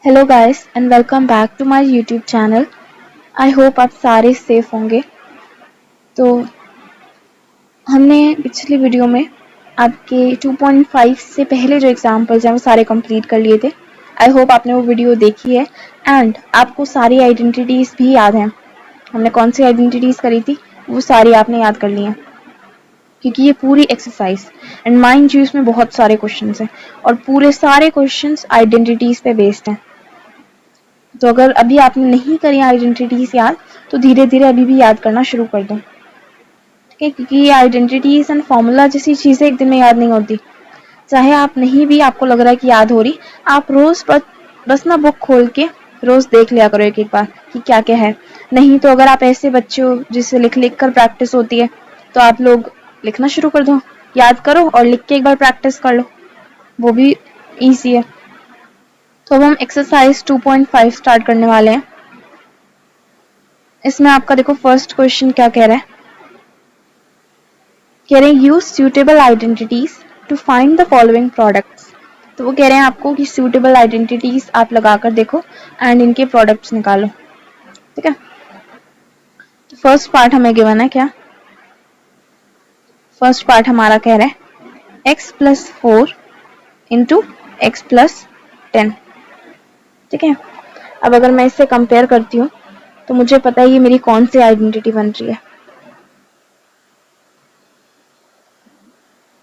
Hello guys and welcome back to my YouTube channel. I hope आप सारे safe होंगे। तो हमने पिछली वीडियो में आपके 2.5 से पहले जो एग्जाम्पल्स हैं वो सारे कंप्लीट कर लिए थे। आई होप आपने वो वीडियो देखी है एंड आपको सारी आइडेंटिटीज़ भी याद हैं। हमने कौन सी आइडेंटिटीज़ करी थी वो सारी आपने याद कर ली हैं, क्योंकि ये पूरी एक्सरसाइज एंड माइंड यू इसमें बहुत सारे क्वेश्चंस हैं और पूरे सारे क्वेश्चंस आइडेंटिटीज़ पे बेस्ड हैं। तो अगर अभी आपने नहीं करी आइडेंटिटीज याद तो धीरे धीरे अभी भी याद करना शुरू कर दो, ठीक है? क्योंकि ये आइडेंटिटीज एंड फॉर्मूला जैसी चीजें एक दिन में याद नहीं होती। चाहे आप नहीं भी आपको लग रहा है कि याद हो रही, आप रोज बस ना बुक खोल के रोज देख लिया करो एक एक बार कि क्या क्या है। नहीं तो अगर आप ऐसे बच्चे हो जिससे लिख लिख कर प्रैक्टिस होती है तो आप लोग लिखना शुरू कर दो, याद करो और लिख के एक बार प्रैक्टिस कर लो, वो भी ईजी है। तो अब हम एक्सरसाइज 2.5 स्टार्ट करने वाले हैं। इसमें आपका देखो फर्स्ट क्वेश्चन क्या कह रहा है, कह रहे हैं use suitable identities to find the following products. तो वो कह रहे हैं आपको कि सूटेबल आइडेंटिटीज आप लगाकर देखो एंड इनके प्रोडक्ट्स निकालो, ठीक है? तो फर्स्ट पार्ट हमें गिवन है क्या, फर्स्ट पार्ट हमारा कह रहा है x+4 इंटू x+10, ठीक है? अब अगर मैं इससे कंपेयर करती हूँ तो मुझे पता है ये मेरी कौन सी आइडेंटिटी बन रही है।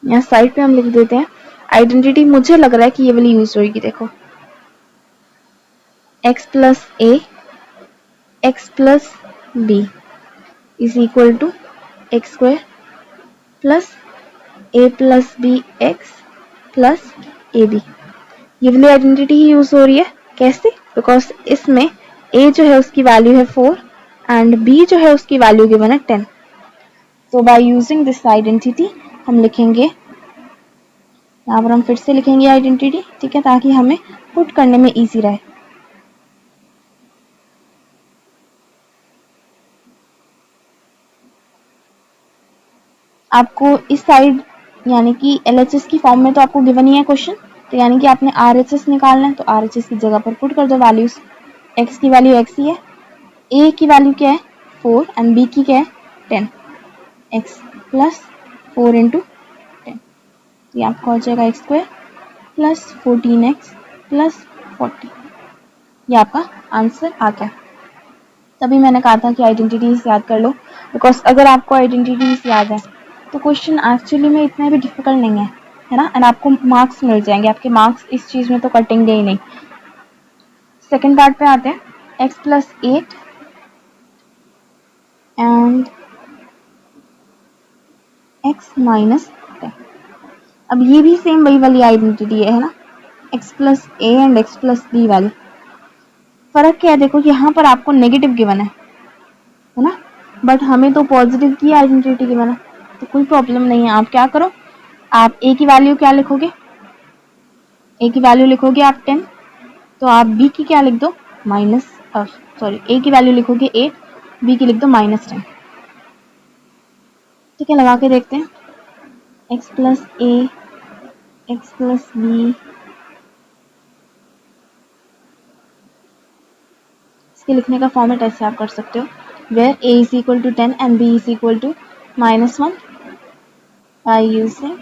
यहाँ साइड पे हम लिख देते हैं आइडेंटिटी, मुझे लग रहा है कि ये वाली यूज होगी। देखो x+a x+b is equal to x² plus a+b x+ab। ये वाली आइडेंटिटी ही यूज हो रही है। कैसे? बिकॉज इसमें a जो है उसकी वैल्यू है 4 एंड b जो है उसकी वैल्यू गिवन है 10। तो बाय यूजिंग दिस आइडेंटिटी हम लिखेंगे, यहाँ पर हम फिर से लिखेंगे आइडेंटिटी, ठीक है, ताकि हमें पुट करने में इजी रहे। आपको इस साइड यानी कि LHS की फॉर्म में तो आपको गिवन ही है क्वेश्चन, तो यानी कि आपने RHS निकालना है, तो RHS की जगह पर पुट कर दो वैल्यूज। x की वैल्यू x ही है, a की वैल्यू क्या है 4 एंड b की क्या है 10। x+4 इंटू 10, ये आपका हो जाएगा x² प्लस 14x+40। ये आपका आंसर आ गया। तभी मैंने कहा था कि आइडेंटिटीज याद कर लो, बिकॉज अगर आपको आइडेंटिटीज याद है तो क्वेश्चन एक्चुअली में इतना भी डिफिकल्ट नहीं है ना, एंड आपको मार्क्स मिल जाएंगे। आपके मार्क्स इस चीज में तो कटेंगे ही नहीं। सेकेंड पार्ट पे आते हैं, x+8 एंड x-10। अब ये भी सेम वही वाली आइडेंटिटी है ना, x+a एंड x+b वाली। फर्क क्या है, देखो यहाँ पर आपको नेगेटिव गिवन है ना, बट हमें तो पॉजिटिव की आइडेंटिटी गिवन है, तो कोई प्रॉब्लम नहीं है। आप क्या करो, आप a की वैल्यू क्या लिखोगे, a की वैल्यू लिखोगे आप 10, तो आप b की क्या लिख दो माइनस, सॉरी a की वैल्यू लिखोगे 8, b की लिख दो -10, ठीक है? लगा के देखते हैं, x+a x+b, इसके लिखने का फॉर्मेट ऐसे आप कर सकते हो, where a is equal to 10 and b is equal to -1 by using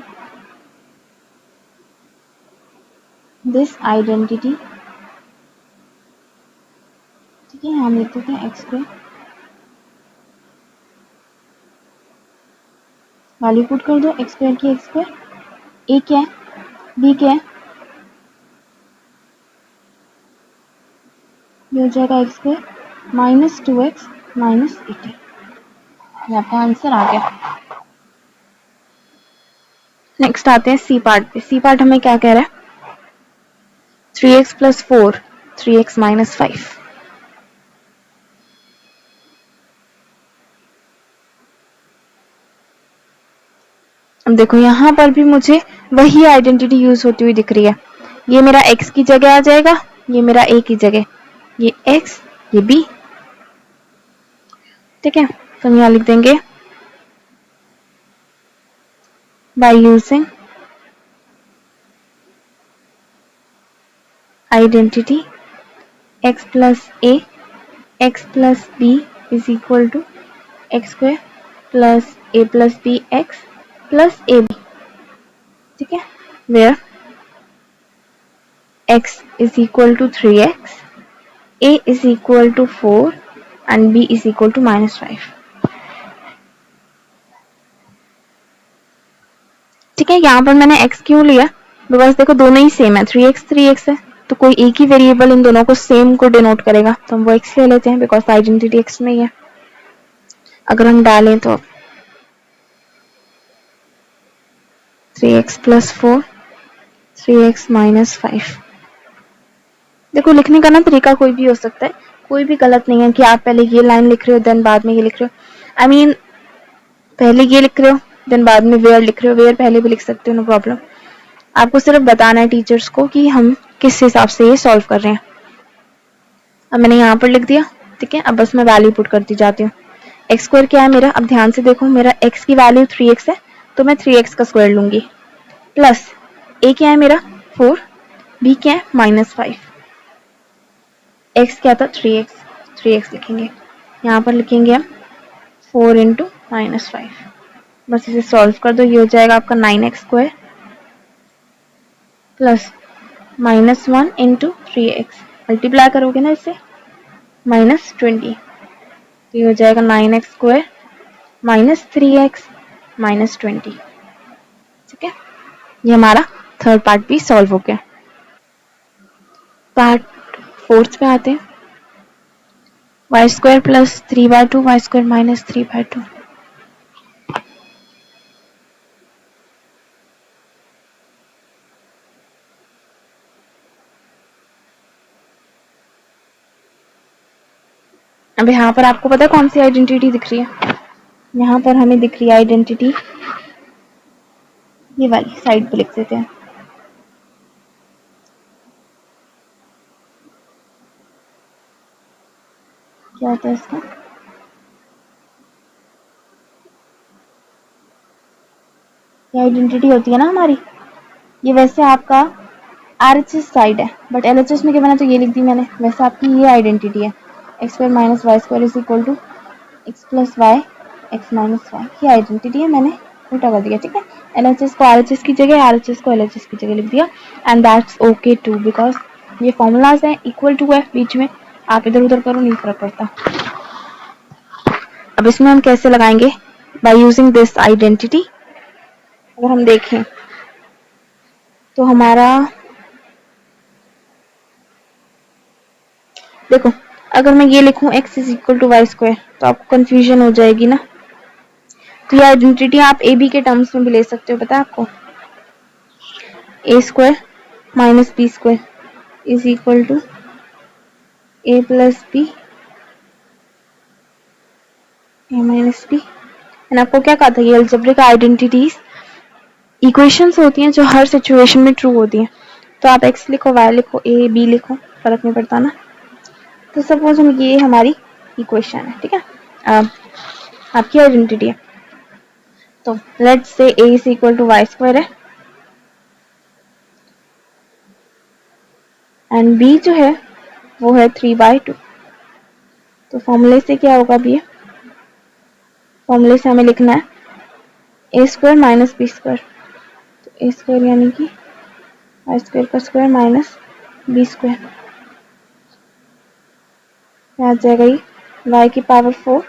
this identity, ठीक है? हम लिख देते हैं x², वैल्यू पुट कर दो x² की x², a क्या है b क्या है, ये हो जाएगा x² -2x -18। ये आपका आंसर आ गया। नेक्स्ट आते हैं सी पार्ट पे। सी पार्ट हमें क्या कह रहा है, 3x+4 3x -5। अब देखो यहाँ पर भी मुझे वही आइडेंटिटी यूज होती हुई दिख रही है। ये मेरा x की जगह आ जाएगा, ये मेरा a की जगह, ये x ये b, ठीक है? तो हम यहाँ लिख देंगे by using identity x plus a x plus b is equal to x square plus a plus B X plus A B, ठीक है, where x is equal to 3x, a is equal to 4 and b is equal to -5. ठीक है, यहाँ पर मैंने x क्यों लिया, because देखो दोनों ही सेम है, 3x है, तो कोई एक ही वेरिएबल इन दोनों को सेम को डिनोट करेगा, तो हम वो x ले लेते हैं बिकॉज आइडेंटिटी x में ही है। अगर हम डालें तो 3x प्लस 4 3x माइनस 5। देखो लिखने का ना तरीका कोई भी हो सकता है, कोई भी गलत नहीं है कि आप पहले ये लाइन लिख रहे हो देन बाद में ये लिख रहे हो। आई मीन पहले ये लिख रहे हो देन बाद में वेयर लिख रहे हो, वेयर पहले भी लिख सकते हो, नो प्रॉब्लम। आपको सिर्फ बताना है टीचर्स को कि हम किस हिसाब से ये सॉल्व कर रहे हैं। अब मैंने यहाँ पर लिख दिया, ठीक है, अब बस मैं वैल्यू पुट करती जाती हूँ। एक्स स्क्वायर क्या है मेरा, अब ध्यान से देखो, मेरा x की वैल्यू 3x है तो मैं 3x का स्क्वायर लूंगी, प्लस a क्या है मेरा 4, b क्या है -5, x क्या था 3x लिखेंगे, यहाँ पर लिखेंगे हम 4 इंटू -5, बस इसे सॉल्व कर दो, ये हो जाएगा आपका 9x square plus -1 into 3x, multiply करोगे ना इससे -20, तो ये हो जाएगा 9x स्क्वायर -3x -20, ठीक है। ये हमारा थर्ड पार्ट भी सॉल्व हो गया। पार्ट फोर्थ पे आते हैं, Y square plus 3/2 Y square minus 3/2। अब यहाँ पर आपको पता है कौन सी आइडेंटिटी दिख रही है, यहाँ पर हमें दिख रही है आइडेंटिटी ये वाली, साइड पे लिख देते हैं, क्या होता है इसका, ये आइडेंटिटी होती है ना हमारी, ये वैसे आपका RHS साइड है बट LHS में क्या बना तो ये लिख दी मैंने, वैसे आपकी ये आइडेंटिटी है, X square minus Y square is equal to X plus Y x minus Y, ये आइडेंटिटी है, मैंने उल्टा कर दिया, ठीक है, LHS को RHS की जगह RHS को LHS की जगह लिख दिया, and that's okay too, because ये फॉर्मूलाज है, इक्वल टू है बीच में, आप इधर उधर करो नहीं फर्क पड़ता। अब इसमें हम कैसे लगाएंगे, बाय यूजिंग दिस आइडेंटिटी। अगर हम देखें तो हमारा देखो, अगर मैं ये लिखूं x is equal to Y square तो आपको कंफ्यूजन हो जाएगी ना, तो ये आइडेंटिटी आप ए बी के टर्म्स में भी ले सकते हो, पता है आपको, A square minus B square is equal to A plus B A minus B. मैंने आपको क्या कहा था, ये अलजेब्रिक आइडेंटिटीज इक्वेशंस होती हैं जो हर सिचुएशन में ट्रू होती हैं, तो आप x लिखो y लिखो a b लिखो फर्क नहीं पड़ता ना। तो सपोज हम ये हमारी इक्वेशन है, ठीक है, आपकी आइडेंटिटी है, तो let's say a is equal to Y square है एंड b जो है वो है 3/2, तो फॉर्मूले से क्या होगा भी, फॉर्मूले से हमें लिखना है a square minus B square, तो a स्क्वायर यानी कि वाई स्क्वायर का स्क्वायर माइनस बी स्क्वायर, आ जाएगा ये y की पावर 4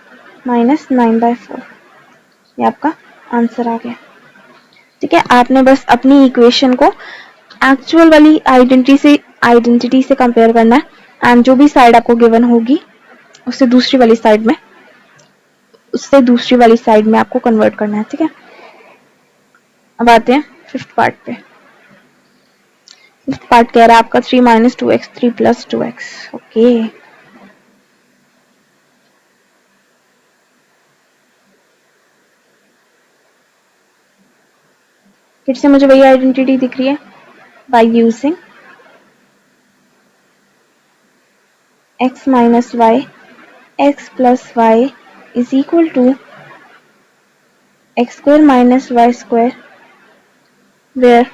माइनस 9/4, ये आपका आंसर आ गया, ठीक है। आपने बस अपनी इक्वेशन को एक्चुअल वाली आइडेंटिटी से कंपेयर करना है, एंड जो भी साइड आपको गिवन होगी उससे दूसरी वाली साइड में आपको कन्वर्ट करना है, ठीक है। अब आते हैं फिफ्थ पार्ट पे। फिफ्थ पार्ट कह रहा है आपका 3 minus 2x 3 plus 2x, okay. फिर से मुझे वही आइडेंटिटी दिख रही है, by using x minus Y x plus Y is equal to x square minus Y square, where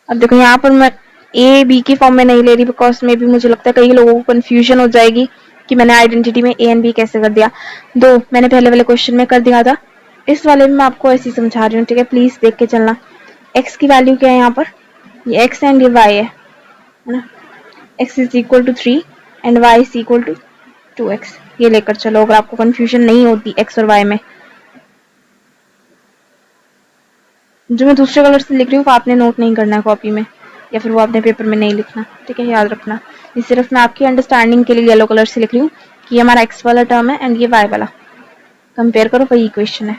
अब देखो यहाँ पर मैं ए बी की फॉर्म में नहीं ले रही बिकॉज में भी मुझे लगता है कई लोगों को कंफ्यूजन हो जाएगी कि मैंने आइडेंटिटी में ए एंड बी कैसे कर दिया। दो मैंने पहले वाले क्वेश्चन में कर दिया था, इस वाले में मैं आपको ऐसे ही समझा रही हूँ, ठीक है, प्लीज देख के चलना। एक्स की वैल्यू क्या है यहाँ पर, ये एक्स एंड ये वाई है ना। X is equal to 3 and Y is equal to 2x, ये लेकर चलो अगर आपको कंफ्यूजन नहीं होती एक्स और वाई में। जो मैं दूसरे कलर से लिख रही हूँ वो आपने नोट नहीं करना है कॉपी में, या फिर वो आपने पेपर में नहीं लिखना, ठीक है, याद रखना। ये सिर्फ मैं आपकी अंडरस्टैंडिंग के लिए येलो कलर से लिख रही हूँ कि ये हमारा एक्स वाला टर्म है एंड ये वाई वाला, कंपेयर करो, वही इक्वेशन है,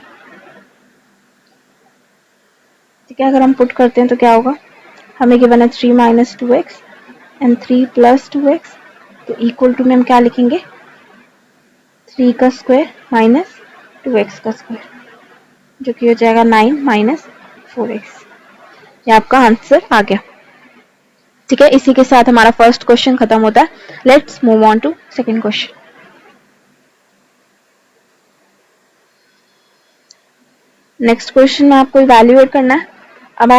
ठीक है। अगर हम पुट करते हैं तो क्या होगा, हमें गिवन है 3 minus 2x and 3 plus 2x, तो इक्वल टू में हम क्या लिखेंगे, 3 का स्क्वायर माइनस 2x का स्क्वायर, जो कि हो जाएगा 9 माइनस 4x। ये आपका आंसर आ गया, ठीक है। इसी के साथ हमारा फर्स्ट क्वेश्चन खत्म होता है। Let's move on to second question. Next question में आपको इवैल्यूएट करना है। अब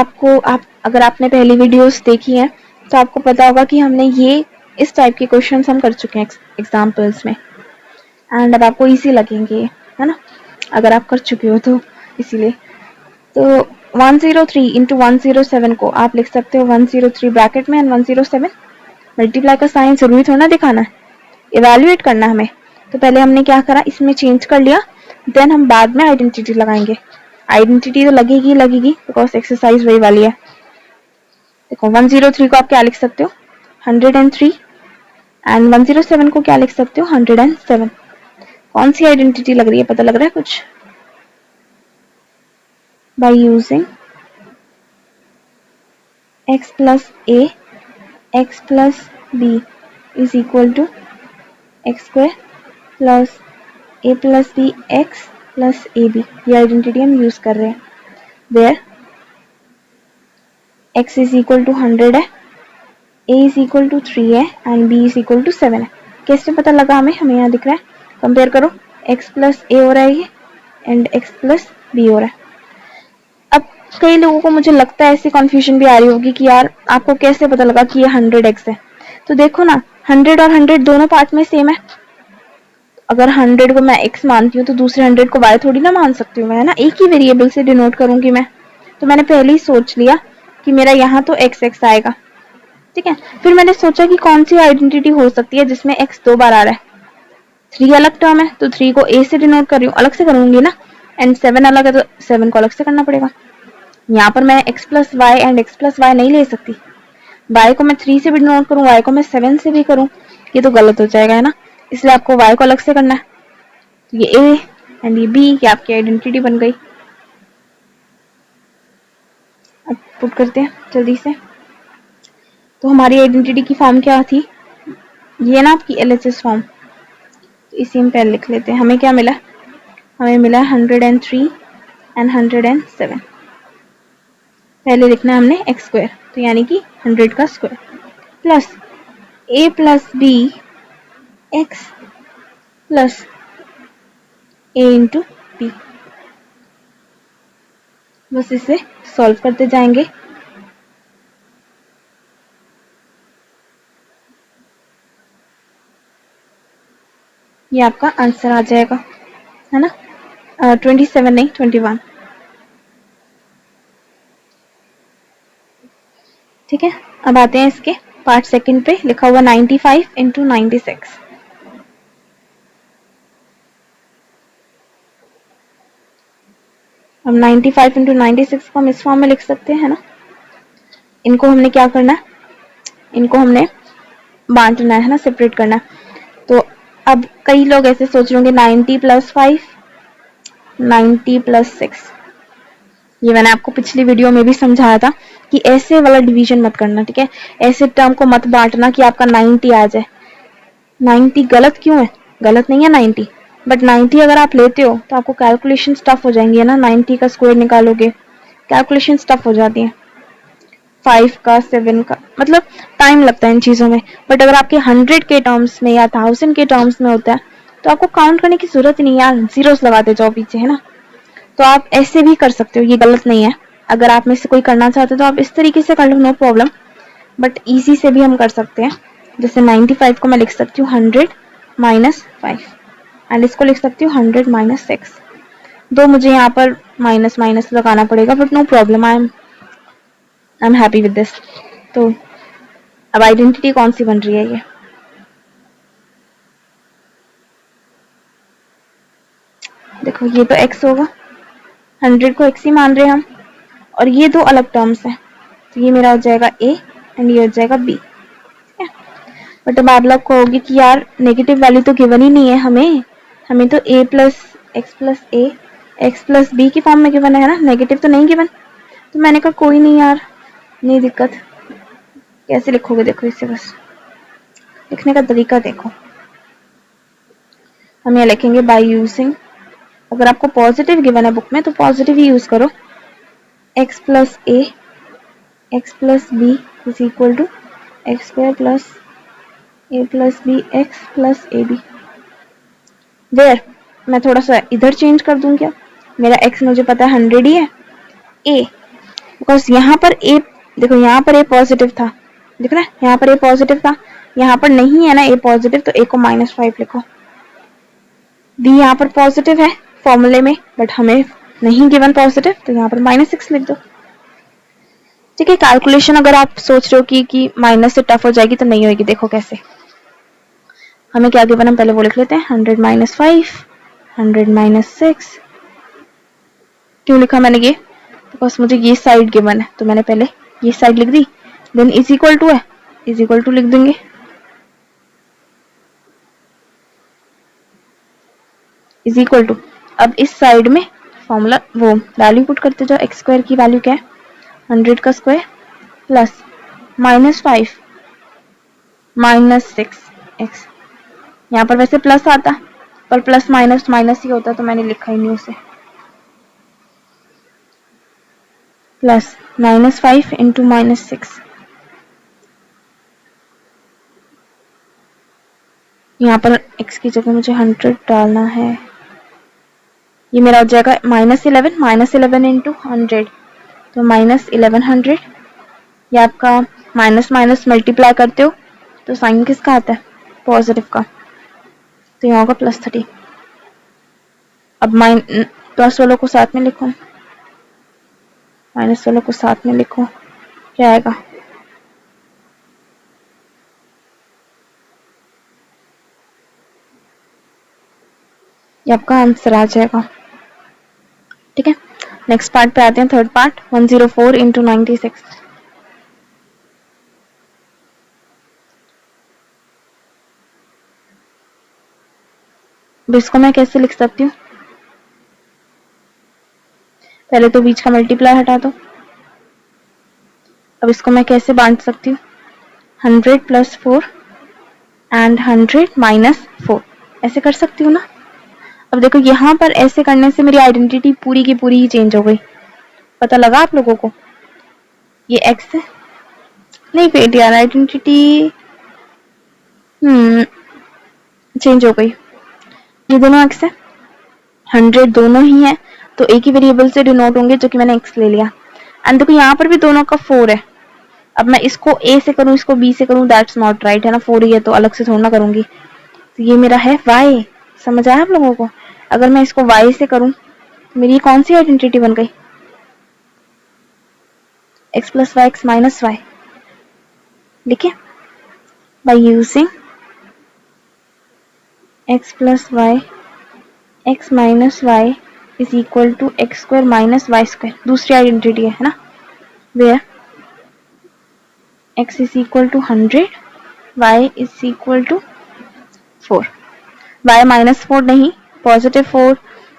अगर आपने पहली वीडियोस देखी हैं तो आपको पता होगा कि हमने ये इस टाइप के क्वेश्चन हम कर चुके हैं एग्जाम्पल्स में, एंड अब आपको इजी लगेंगे, है ना, अगर आप कर चुके हो तो, इसीलिए। तो 103 इंटू 107 को आप लिख सकते हो 103 ब्रैकेट में एंड 107, मल्टीप्लाई का साइन जरूरी थोड़ा ना दिखाना है, इवैल्यूएट करना हमें। तो पहले हमने क्या करा, इसमें चेंज कर लिया, देन हम बाद में आइडेंटिटी लगाएंगे। आइडेंटिटी तो लगेगी बिकॉज एक्सरसाइज वही वाली है। देखो 103 को आप क्या लिख सकते हो, 103, एंड 107 को क्या लिख सकते हो, 107। कौन सी आइडेंटिटी लग रही है, पता लग रहा है कुछ? by using x plus a x plus b is equal to x square plus a plus b x plus ab, ये आइडेंटिटी हम यूज कर रहे हैं, where x is equal to 100 है, a is equal to 3 है and b is equal to 7 है। कैसे पता लगा हमें यहाँ दिख रहा है, कंपेयर करो, x plus a हो रहा है ये एंड x plus b हो रहा है। अब कई लोगों को मुझे लगता है ऐसी कंफ्यूजन भी आ रही होगी कि यार आपको कैसे पता लगा कि ये 100x है। तो देखो ना, 100 और 100 दोनों पार्ट में सेम है। अगर 100 को मैं x मानती हूँ तो दूसरे 100 को y थोड़ी ना मान सकती हूँ मैं, है ना, एक ही वेरिएबल से डिनोट करूंगी मैं। तो मैंने पहले ही सोच लिया कि मेरा यहाँ तो x आएगा, ठीक है। फिर मैंने सोचा कि कौन सी आइडेंटिटी हो सकती है जिसमें x 2 बार आ रहा है। 3 अलग टर्म है तो 3 को a से डिनोट कर रही हूँ, अलग से करूंगी ना, एंड 7 अलग है तो 7 को अलग से करना पड़ेगा। यहाँ पर मैं x plus Y and x plus Y नहीं ले सकती, y को मैं 3 से भी डिनोट करूँ, y को मैं 7 से भी करूँ, ये तो गलत हो जाएगा, है ना, इसलिए आपको y को अलग से करना है। तो ये a एंड ये b, ये आपकी आइडेंटिटी बन गई। अब पुट करते हैं जल्दी से। तो हमारी आइडेंटिटी की फॉर्म क्या थी, ये ना आपकी LHS फॉर्म, तो इसी में पहले लिख लेते हैं। हमें क्या मिला, हमें मिला 103 एंड 107। पहले लिखना है हमने x स्क्वायर, तो यानी कि 100 का square, plus a plus B X plus a into B. बस इसे सॉल्व करते जाएंगे। ये आपका आंसर आ जाएगा, है ना, 27 नहीं 21, ठीक है। अब आते हैं इसके पार्ट सेकंड पे, लिखा हुआ 95 इंटू 96। अब 95 इंटू 96 को हम इस फॉर्म में लिख सकते हैं, है ना। इनको हमने क्या करना है, इनको हमने बांटना है ना, सेपरेट करना है। तो अब कई लोग ऐसे सोच रहे होंगे 90 प्लस 5, 90 प्लस 6, ये मैंने आपको पिछली वीडियो में भी समझाया था कि ऐसे वाला डिवीजन मत करना, ठीक है, ऐसे टर्म को मत बांटना कि आपका 90 आ जाए। 90 गलत क्यों है, गलत नहीं है 90, बट 90 अगर आप लेते हो तो आपको कैलकुलेशन टफ हो जाएंगी, है ना। 90 का स्क्वायर निकालोगे, कैलकुलेशन टफ हो जाती है, 5 का 7 का, मतलब टाइम लगता है इन चीजों में। बट अगर आपके 100 के टर्म्स में या 1000 के टर्म्स में होता है तो आपको काउंट करने की जरूरत ही नहीं यार, जीरोस लगाते जाओ पीछे, है ना। तो आप ऐसे भी कर सकते हो, ये गलत नहीं है। अगर आप में से कोई करना चाहते हो तो आप इस तरीके से कर लो, नो प्रॉब्लम। बट इजी से भी हम कर सकते हैं। जैसे 95 को मैं लिख सकती हूँ 100 माइनस 5 एंड इसको लिख सकती हूँ 100 माइनस 6। दो मुझे यहाँ पर माइनस माइनस लगाना पड़ेगा but no problem, I am happy with this. तो अब आइडेंटिटी कौन सी बन रही है ये, देखो ये तो x होगा, 100 को x ही मान रहे हैं हम, और ये दो अलग टर्म्स हैं, तो ये मेरा हो जाएगा a एंड ये हो जाएगा b। बट अब आप लोग कहोगे कि यार नेगेटिव वैल्यू तो गिवन ही नहीं है हमें तो a plus X plus A X plus B की फॉर्म में गिवन है ना, नेगेटिव तो नहीं गिवन। तो मैंने कहा कोई नहीं यार, नहीं दिक्कत, कैसे लिखोगे देखो इसे, बस लिखने का तरीका देखो। हम यहाँ लिखेंगे बाय यूजिंग, अगर आपको पॉजिटिव गिवन है बुक में तो पॉजिटिव ही यूज करो, x plus A X plus B is equal to x square plus A plus B X plus A B. Where मैं थोड़ा सा इधर चेंज कर दूं क्या, मेरा x मुझे पता है 100 ही है, a बिकॉज यहाँ पर a, देखो यहाँ पर a पॉजिटिव था, देखो ना यहाँ पर a पॉजिटिव था, यहाँ पर नहीं है ना a पॉजिटिव, तो a को -5 लिखो। b यहाँ पर पॉजिटिव है फॉर्मूले में बट हमें नहीं गिवन पॉजिटिव, तो यहाँ पर -6 लिख दो। ठीक है, कैलकुलेशन अगर आप सोच रहे हो कि माइनस से टफ हो जाएगी तो नहीं होगी, देखो कैसे। हमें क्या गिवन, हम पहले वो लिख लेते हैं 100 माइनस 5 100 माइनस 6। क्यों लिखा मैंने ये, बिकॉज मुझे ये साइड गिवन है तो मैंने पहले ये साइड लिख दी, देन इज इक्वल टू है, इज इक्वल टू लिख देंगे, इज इक्वल टू। अब इस साइड में फॉर्मूला वो वैल्यू पुट करते जाओ, एक्स स्क्वायर की वैल्यू क्या है 100 का स्क्वायर प्लस -5 -6 एक्स। यहाँ पर वैसे प्लस आता पर प्लस माइनस माइनस ही होता तो मैंने लिखा ही नहीं उसे, प्लस -5 इंटू -6। यहाँ पर x की जगह मुझे 100 डालना है, ये मेरा हो जाएगा -11 इंटू 100 तो -1100। ये आपका माइनस माइनस मल्टीप्लाई करते हो तो साइन किसका आता है, पॉजिटिव का, तो यहाँ होगा +30। अब प्लस वालों को साथ में लिखो, माइनस वालों को साथ में लिखो, क्या आएगा, ये आपका आंसर आ जाएगा। ठीक है, नेक्स्ट पार्ट पे आते हैं, थर्ड पार्ट 104 इंटू 96। अब इसको मैं कैसे लिख सकती हूँ, पहले तो बीच का मल्टीप्लाई हटा दो। अब इसको मैं कैसे बांट सकती हूँ, 100 प्लस 4 एंड 100 माइनस 4, ऐसे कर सकती हूँ ना। अब देखो यहाँ पर ऐसे करने से मेरी आइडेंटिटी पूरी की पूरी ही चेंज हो गई, पता लगा आप लोगों को, ये x है, नहीं वेट यार, आइडेंटिटी चेंज हो गई, ये दोनों x है, 100 दोनों ही है तो एक ही वेरिएबल से डिनोट होंगे जो कि मैंने x ले लिया। एंड देखो यहाँ पर भी दोनों का 4 है, अब मैं इसको a से करूँ इसको b से करूँ, दैट्स नॉट राइट है ना, 4 ही है तो अलग से थोड़ा ना करूंगी। तो ये मेरा है y, समझ आया आप लोगों को। अगर मैं इसको y से करूँ तो मेरी कौन सी आइडेंटिटी बन गई, x plus Y x minus y, लिखे by using x plus Y x minus y is equal to x square minus Y square, दूसरी आइडेंटिटी है ना, where x is equal to 100 y is equal to 4, y -4 नहीं +4,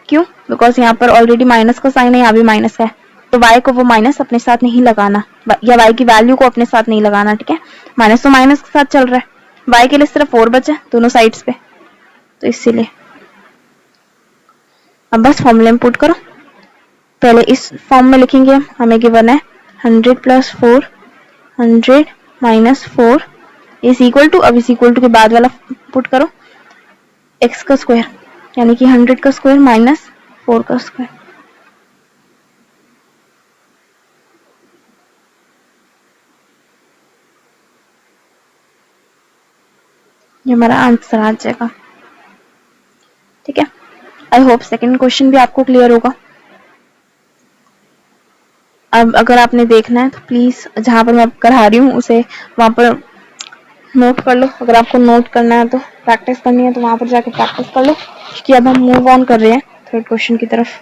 क्यों, because यहाँ पर already minus का sign है, यहाँ भी माइनस का है, तो y को वो माइनस अपने साथ नहीं लगाना, या y की वैल्यू को अपने साथ नहीं लगाना। ठीक है, माइनस तो माइनस के साथ चल रहा है, y के लिए सिर्फ 4 बचा दोनों साइड्स पे, तो इसीलिए अब बस फॉर्मूले में पुट करो। पहले इस फॉर्म में लिखेंगे, हमें गिवन है 100 plus 4 100 minus 4 is equal to, अब इज इक्वल टू के बाद वाला पुट करो, x का स्क्वायर यानी कि 100 का स्क्वायर माइनस 4 का स्क्वायर। ये हमारा आंसर आ जाएगा। ठीक है, आई होप सेकंड क्वेश्चन भी आपको क्लियर होगा। अब अगर आपने देखना है तो प्लीज जहां पर मैं करा रही हूँ उसे वहां पर नोट कर लो। अगर आपको नोट करना है तो प्रैक्टिस करनी है तो वहां पर जाकर प्रैक्टिस कर लो, क्योंकि अब हम मूव ऑन कर रहे हैं थर्ड क्वेश्चन की तरफ।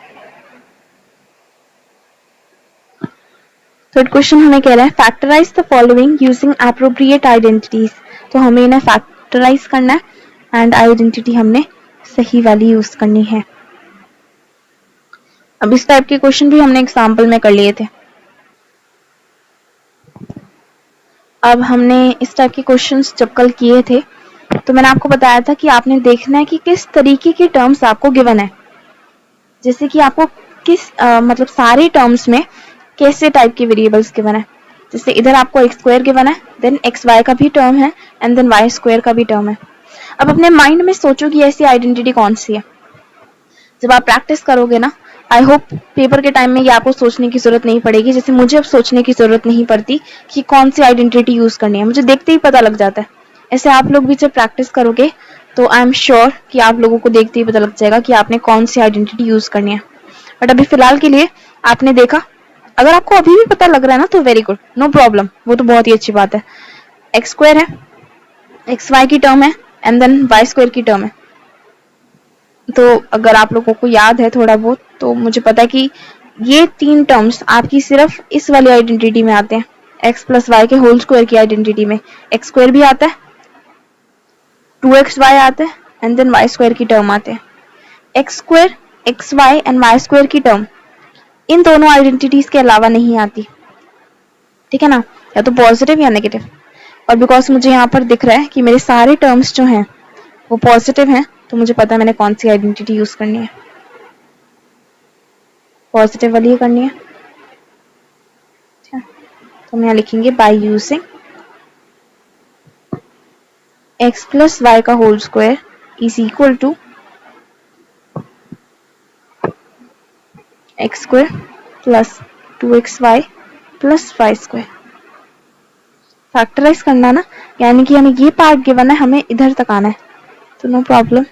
थर्ड क्वेश्चन हमें कह रहा है factorise the following using appropriate identities. तो हमें इन्हें फैक्टराइज करना है एंड आइडेंटिटी हमने सही वाली यूज करनी है। अब इस टाइप के क्वेश्चन भी हमने एग्जाम्पल में कर लिए थे। अब हमने इस टाइप के क्वेश्चंस जब कल किए थे तो मैंने आपको बताया था कि आपने देखना है कि किस तरीके के टर्म्स आपको गिवन है। जैसे कि आपको किस मतलब सारे टर्म्स में कैसे टाइप के वेरिएबल्स गिवन है। जैसे इधर आपको एक्स स्क्वायर गिवन है, देन एक्स वाई का भी टर्म है एंड देन वाई स्क्वायर का भी टर्म है। अब अपने माइंड में सोचो कि ऐसी आइडेंटिटी कौन सी है। जब आप प्रैक्टिस करोगे ना, आई होप पेपर के टाइम में ये आपको सोचने की जरूरत नहीं पड़ेगी, जैसे मुझे अब सोचने की जरूरत नहीं पड़ती कि कौन सी आइडेंटिटी यूज करनी है, मुझे देखते ही पता लग जाता है। ऐसे आप लोग भी जब प्रैक्टिस करोगे तो आई एम श्योर कि आप लोगों को देखते ही पता लग जाएगा कि आपने कौन सी आइडेंटिटी यूज करनी है। बट अभी फिलहाल के लिए आपने देखा, अगर आपको अभी भी पता लग रहा है ना तो वेरी गुड, नो प्रॉब्लम, वो तो बहुत ही अच्छी बात है। एक्स स्क्वायर है, एक्स वाई की टर्म है एंड देन वाई स्क्वायर की टर्म है। तो अगर आप लोगों को याद है थोड़ा बहुत तो मुझे पता है कि ये तीन टर्म्स आपकी सिर्फ इस वाली आइडेंटिटी में आते हैं, एक्स प्लस वाई के होल स्क्वायर की आइडेंटिटी में एक्स स्क्वायर भी आता है, 2xy आता है एंड देन वाई स्क्वायर की टर्म आते हैं। X square, X Y and Y square की टर्म इन दोनों आइडेंटिटीज के अलावा नहीं आती। ठीक है ना, या तो पॉजिटिव या नेगेटिव। और बिकॉज मुझे यहाँ पर दिख रहा है कि मेरे सारे टर्म्स जो हैं वो पॉजिटिव हैं, तो मुझे पता है मैंने कौन सी आइडेंटिटी यूज करनी है, पॉजिटिव वाली ही करनी है। तो हम यहाँ लिखेंगे by using x plus y का whole square is equal to x square plus 2xy plus Y square. Factorise करना ना, यानी कि हमें ये पार्ट गिवन है, हमें इधर तक आना है, तो नो प्रॉब्लम।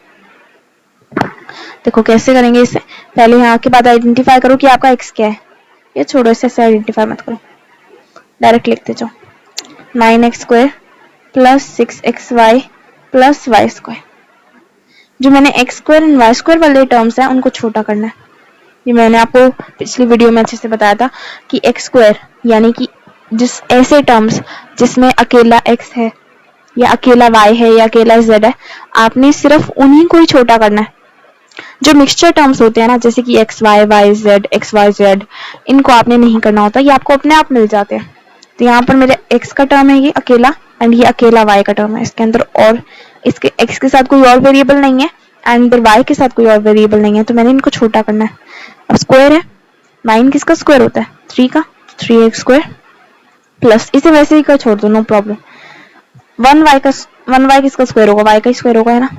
देखो कैसे करेंगे इसे, पहले यहाँ के बाद आइडेंटिफाई करो कि आपका एक्स क्या है। ये छोड़ो, इसे आइडेंटिफाई मत करो, डायरेक्ट लिखते जाओ 9x square plus 6xy plus Y square. जो मैंने X square and Y square वाले टर्म्स हैं उनको छोटा करना है। ये मैंने आपको पिछली वीडियो में अच्छे से बताया था कि एक्स स्क्वायर यानी कि जिस ऐसे टर्म्स जिसमें अकेला x है या अकेला y है या अकेला z है, आपने सिर्फ उन्हीं को ही छोटा करना है। जो मिक्सचर टर्म्स होते हैं ना, जैसे कि X Y Y Z X Y Z, इनको आपने नहीं करना होता, ये आपको अपने आप मिल जाते हैं। तो यहाँ पर मेरे x का टर्म है ये अकेला एंड ये अकेला y का टर्म है, इसके अंदर और इसके x के साथ कोई और वेरिएबल नहीं है एंड इधर y के साथ कोई और वेरिएबल नहीं है, तो मैंने इनको छोटा करना है। अब स्क्वायर है, 9 किसका स्क्वायर होता है, 3 का, 3x स्क्वायर प्लस इसे वैसे ही कर छोड़ दो, नो प्रॉब्लम। 1y किसका स्क्वायर होगा, y का स्क्वायर होगा, है ना।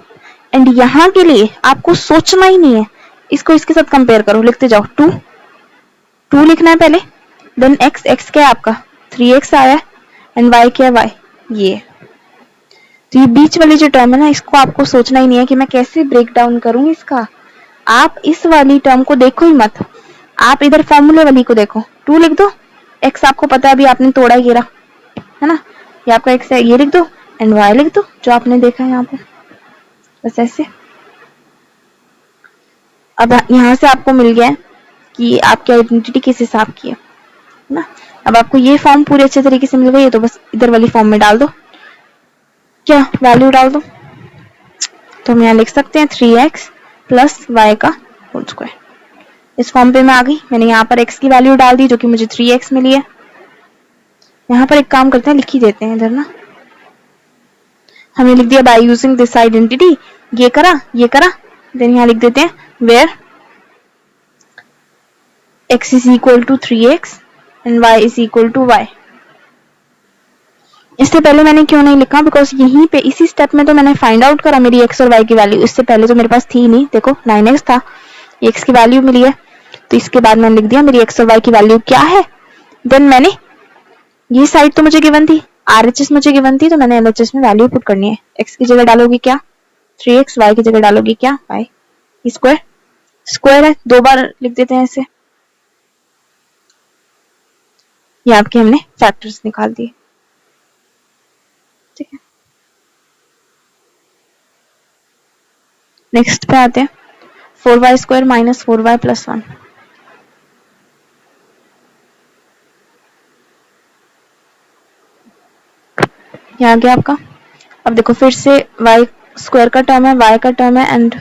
एंड यहाँ के लिए आपको सोचना ही नहीं है, इसको इसके साथ कंपेयर करो, लिखते जाओ 2 लिखना है पहले, देन x क्या है आपका 3x आया एंड y क्या है y, ये। तो ये बीच वाली जो टर्म है ना, इसको आपको सोचना ही नहीं है कि मैं कैसे ब्रेक डाउन करूंगी इसका। आप इस वाली टर्म को देखो ही मत, आप इधर फॉर्मूले वाली को देखो, 2 लिख दो, x आपको पता है अभी आपने तोड़ा ही गिरा, है ना, ये आपका x है, ये लिख दो एंड y लिख दो जो आपने देखा है यहाँ पे, बस ऐसे। अब यहाँ से आपको मिल गया है कि आपकी आइडेंटिटी किस हिसाब की है ना। अब आपको ये फॉर्म पूरे अच्छे तरीके से मिल गई है, तो बस इधर वाली फॉर्म में डाल दो, क्या वैल्यू डाल दो। तो हम यहाँ लिख सकते हैं 3x प्लस वाई का होल स्क्वायर। इस फॉर्म पे मैं आ गई, मैंने यहाँ पर x की वैल्यू डाल दी जो कि मुझे 3x मिली है। यहाँ पर एक काम करते हैं, लिख ही देते हैं इधर ना, हमने लिख दिया बाय यूजिंग दिस आइडेंटिटी, ये करा देन यहाँ लिख देते हैं where x is equal to 3x and y is equal to y। इससे पहले मैंने क्यों नहीं लिखा, बिकॉज यहीं पे इसी स्टेप में तो मैंने फाइंड आउट करा मेरी x और y की वैल्यू, इससे पहले तो मेरे पास थी नहीं, देखो 9x था, x की वैल्यू मिली है, तो इसके बाद मैंने लिख दिया मेरी x और y की वैल्यू क्या है। देन मैंने ये साइड तो मुझे गिवन थी, RHS मुझे गिवन थी तो मैंने LHS में वैल्यू पुट करनी है। x की जगह डालोगी क्या 3x, y की जगह डालोगी क्या y, स्क्वायर स्क्वायर है, 2 बार लिख देते हैं इसे। ये आपके हमने फैक्टर्स निकाल दिए, ठीक है। नेक्स्ट पे आते हैं 4y square minus 4y plus 1। ये आ गया आपका। अब देखो फिर से y स्क्वायर का टर्म है, y का टर्म है एंड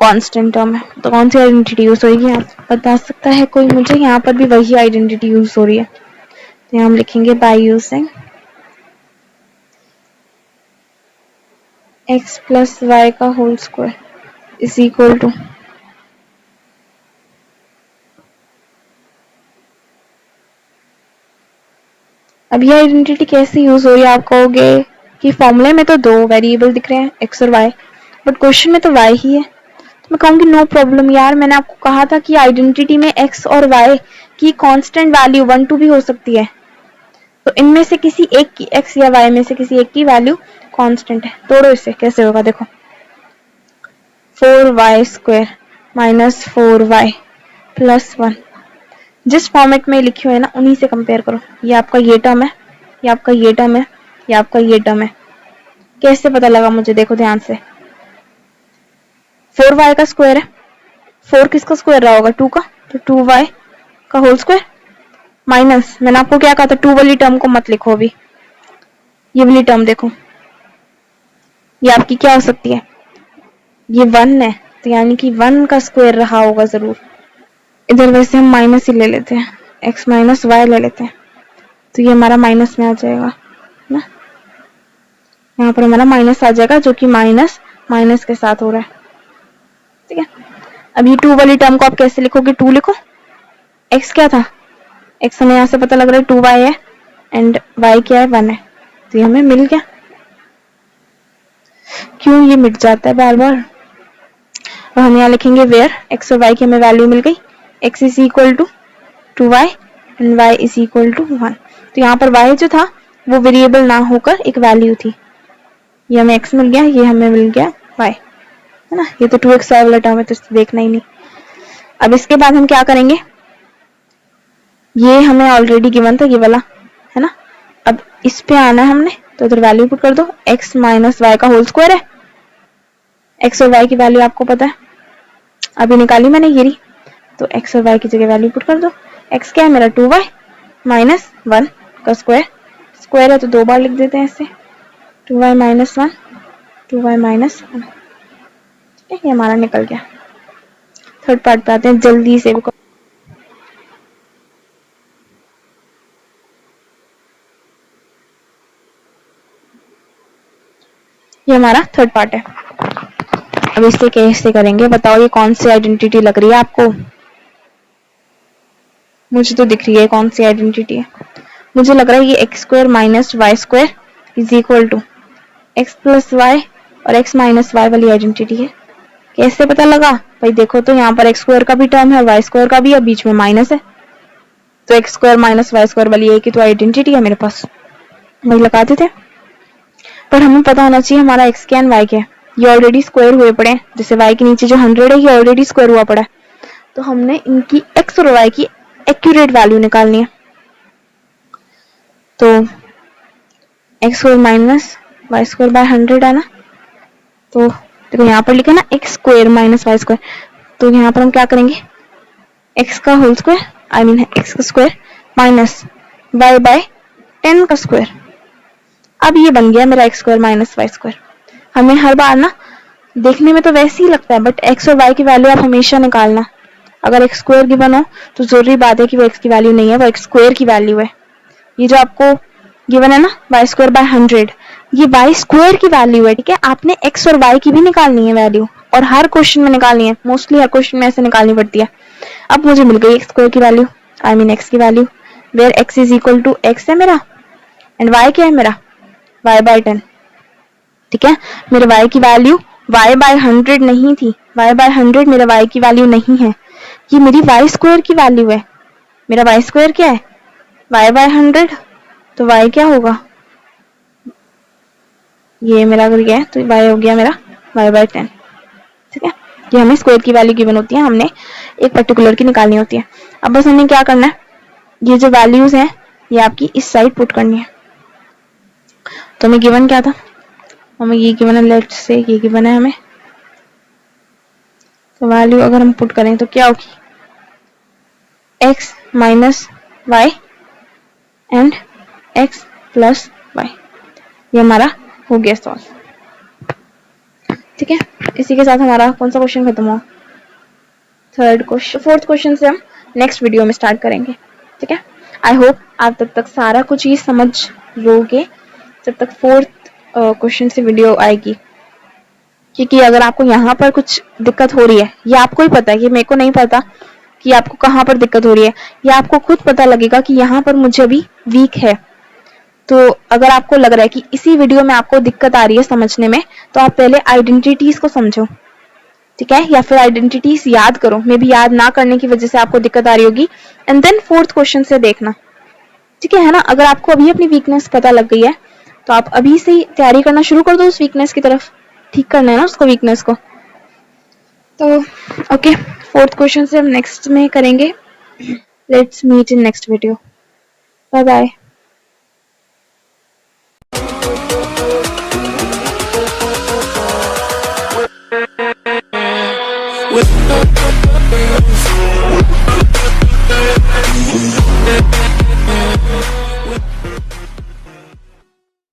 कांस्टेंट टर्म है, तो कौन सी आइडेंटिटी यूज होगी आप बता सकता है कोई मुझे? यहाँ पर भी वही आइडेंटिटी यूज हो रही है, तो यहाँ हम लिखेंगे by using x plus y का whole square is equal to अब ये आइडेंटिटी कैसे यूज हो रही है? आप कहोगे कि फॉर्मूले में तो 2 वेरिएबल दिख रहे हैं x और y, बट क्वेश्चन में तो y ही है। तो मैं कहूंगी नो प्रॉब्लम यार, मैंने आपको कहा था कि आइडेंटिटी में x और y की कांस्टेंट वैल्यू 1 2 भी हो सकती है, तो इनमें से किसी एक की x या y में से किसी एक की वैल्यू कांस्टेंट है। तोड़ो इसे, कैसे होगा देखो, 4y square minus 4y plus 1, जिस फॉर्मेट में लिखी हुई है ना उन्हीं से कंपेयर करो। ये आपका ये टर्म है, ये आपका ये टर्म है, ये आपका ये टर्म है। कैसे पता लगा मुझे देखो ध्यान से, 4y का स्क्वायर है, 4 किसका स्क्वायर रहा होगा 2 का, तो 2y का होल स्क्वायर माइनस, मैंने आपको क्या कहा था 2 वाली टर्म को मत लिखो अभी, ये वाली टर्म देखो, ये आपकी क्या हो सकती है, ये 1 है, तो यानी कि 1 का स्क्वायर रहा होगा जरूर। इधर वैसे हम माइनस ही ले लेते हैं, x माइनस वाई ले लेते हैं, तो ये हमारा माइनस में आ जाएगा ना, यहाँ पर हमारा माइनस आ जाएगा जो कि माइनस माइनस के साथ हो रहा है, ठीक है। अब ये 2 वाली टर्म को आप कैसे लिखोगे, 2 लिखो, x क्या था, x हमें यहाँ से पता लग रहा है 2y है एंड y क्या है 1 है, तो ये हमें मिल गया। क्यों ये मिट जाता है बार बार, और हम यहाँ लिखेंगे वेयर x और y की हमें वैल्यू मिल गई, x is equal to 2y and y is equal to 1। तो यहाँ पर y जो था वो वेरिएबल ना होकर एक वैल्यू थी, ये हमें x मिल गया, ये हमें मिल गया y, है ना। ये तो 2x वाला टर्म है तो इसको देखना ही नहीं। अब इसके बाद हम क्या करेंगे, ये हमें ऑलरेडी गिवन था ये वाला, है ना। अब इस पे आना है हमने, तो इधर वैल्यू पुट कर दो, x माइनस वाई का होल स्क्वायर है, x और y की वैल्यू आपको पता है, अभी निकाली मैंने ये रही, तो x और y की जगह वैल्यू पुट कर दो। x क्या है मेरा 2y माइनस 1 का स्क्वायर, स्क्वायर है तो 2 बार लिख देते हैं इसे, 2y माइनस 1, 2y माइनस 1, ठीक है, ये हमारा निकल गया। थर्ड पार्ट पे आते हैं जल्दी से, ये हमारा थर्ड पार्ट है। अब इसे कैसे करेंगे बताओ, ये कौन सी आइडेंटिटी लग रही है आपको? मुझे तो दिख रही है कौन सी आइडेंटिटी है, मुझे लग रहा है ये X square minus Y square is equal to X plus Y और एक्स माइनस वाई वाली आइडेंटिटी है। कैसे पता लगा भाई, देखो तो यहाँ पर एक्स स्क्वायर का भी टर्म है, वाई स्क्वायर का भी है, बीच में माइनस है, तो X square minus Y square वाली एक ही तो आइडेंटिटी है मेरे पास, वही लगाते थे। पर हमें पता होना चाहिए हमारा एक्स क्या एंड वाई क्या है, ये ऑलरेडी स्क्वायर हुए पड़े हैं, जैसे y के नीचे जो 100 है ये ऑलरेडी स्क्वायर हुआ पड़ा है, तो हमने इनकी x और y की एक्यूरेट वैल्यू निकालनी है। तो x square minus Y square by 100 है ना, तो देखो यहाँ पर लिखा ना x square minus Y square, तो यहाँ पर हम क्या करेंगे, x का whole square I mean x का स्क्वायर माइनस y बाय 10 का स्क्वायर। अब ये बन गया मेरा x square minus Y square. हमें हर बार ना देखने में तो वैसे ही लगता है, बट x और y की वैल्यू आप हमेशा निकालना। अगर x स्क्वायर गिवन हो तो जरूरी बात है कि वो x की वैल्यू नहीं है, वो x स्क्वायर की वैल्यू है। ये जो आपको गिवन है ना y स्क्वायर बाय 100, ये y स्क्वायर की वैल्यू है, ठीक है। आपने x और y की भी निकालनी है वैल्यू, और हर क्वेश्चन में निकालनी है, मोस्टली हर क्वेश्चन में ऐसे निकालनी पड़ती है। अब मुझे मिल गई x स्क्वायर की वैल्यू आई मीन x की value, where x is equal to x है मेरा एंड y क्या है मेरा y बाय 10, ठीक है। मेरे y की वैल्यू y बाय 100 नहीं थी, y बाय 100 मेरा y की वैल्यू नहीं है, ये मेरी y स्क्वायर की वैल्यू है। मेरा y स्क्वायर क्या है y बाय 100, तो y क्या होगा, ये मेरा अगर गया तो y हो गया मेरा y/10। ठीक है, ये हमें स्क्वायर की वैल्यू गिवन होती है, हमने एक पर्टिकुलर की निकालनी होती है। अब बस हमें क्या करना है, ये जो वैल्यूज हैं ये आपकी इस साइड पुट करनी है। तो हमें गिवन क्या था, हमें ये गिवन है, लेट्स से ये गिवन है हमें। तो वैल्यू अगर हम पुट करें तो क्या होगी, x minus Y and x plus Y, ये हमारा हो गया सॉल्व। ठीक है, इसी के साथ हमारा कौन सा क्वेश्चन खत्म हुआ, थर्ड क्वेश्चन। फोर्थ क्वेश्चन से हम नेक्स्ट वीडियो में स्टार्ट करेंगे। ठीक है, आई होप आप तब तक सारा कुछ ही समझ लोगे जब तक फोर्थ क्वेश्चन से वीडियो आएगी। क्योंकि अगर आपको यहाँ पर कुछ दिक्कत हो रही है, ये आपको ही पता है, ये मेरे को नहीं पता कि आपको कहाँ पर दिक्कत हो रही है, ये आपको खुद पता लगेगा कि यहाँ पर मुझे भी वीक है। तो अगर आपको लग रहा है कि इसी वीडियो में आपको दिक्कत आ रही है समझने में, तो आप पहले आइडेंटिटीज को समझो। ठीक है, या फिर आइडेंटिटीज याद करो, मे बी याद ना करने की वजह से आपको दिक्कत आ रही होगी, एंड देन फोर्थ क्वेश्चन से देखना। ठीक है ना, अगर आपको अभी अपनी वीकनेस पता लग गई है तो आप अभी से ही तैयारी करना शुरू कर दो उस वीकनेस की तरफ, ठीक करना है ना उसको, वीकनेस को। तो ओके, फोर्थ क्वेश्चन से हम नेक्स्ट में करेंगे। Let's meet in next video, bye bye.